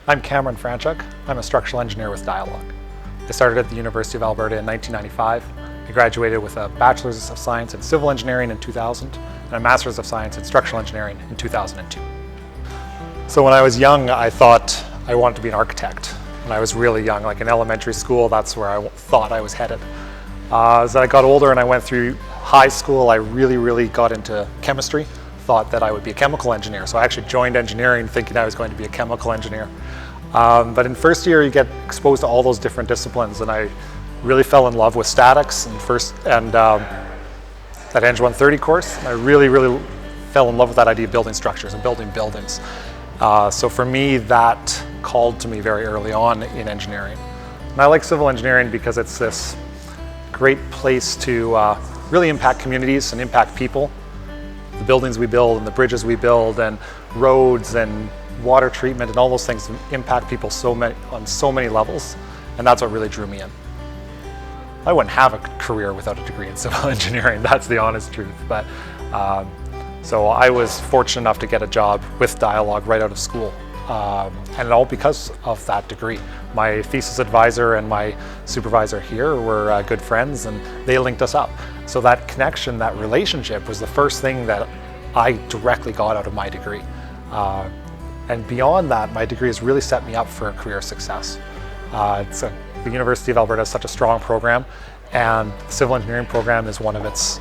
I'm Cameron Franchuk. I'm a structural engineer with Dialogue. I started at the University of Alberta in 1995. I graduated with a Bachelor's of Science in Civil Engineering in 2000 and a Master's of Science in Structural Engineering in 2002. So when I was young, I thought I wanted to be an architect. When I was really young, like in elementary school, that's where I thought I was headed. As I got older and I went through high school, I really got into chemistry. Thought that I would be a chemical engineer. So I actually joined engineering thinking I was going to be a chemical engineer. But in first year, you get exposed to all those different disciplines, and I really fell in love with statics and that Eng 130 course. And I really fell in love with that idea of building structures and building buildings. So for me, that called to me very early on in engineering. And I like civil engineering because it's this great place to really impact communities and impact people. The buildings we build and the bridges we build and roads and water treatment and all those things impact people on so many levels, and that's what really drew me in. I wouldn't have a career without a degree in civil engineering, that's the honest truth. But so I was fortunate enough to get a job with Dialogue right out of school, and all because of that degree. My thesis advisor and my supervisor here were good friends, and they linked us up. So that connection, that relationship was the first thing that I directly got out of my degree. And beyond that, my degree has really set me up for a career success. The University of Alberta has such a strong program, and the civil engineering program is one of its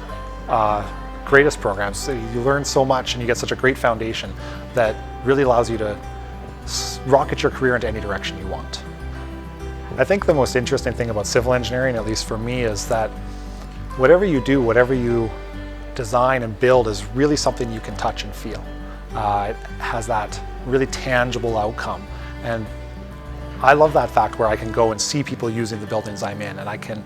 greatest programs. So you learn so much and you get such a great foundation that really allows you to rocket your career into any direction you want. I think the most interesting thing about civil engineering, at least for me, is that whatever you do, whatever you design and build is really something you can touch and feel. It has that really tangible outcome. And I love that fact where I can go and see people using the buildings I'm in, and I can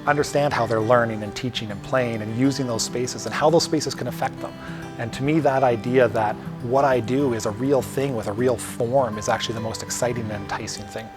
understand how they're learning and teaching and playing and using those spaces and how those spaces can affect them. And to me, that idea that what I do is a real thing with a real form is actually the most exciting and enticing thing.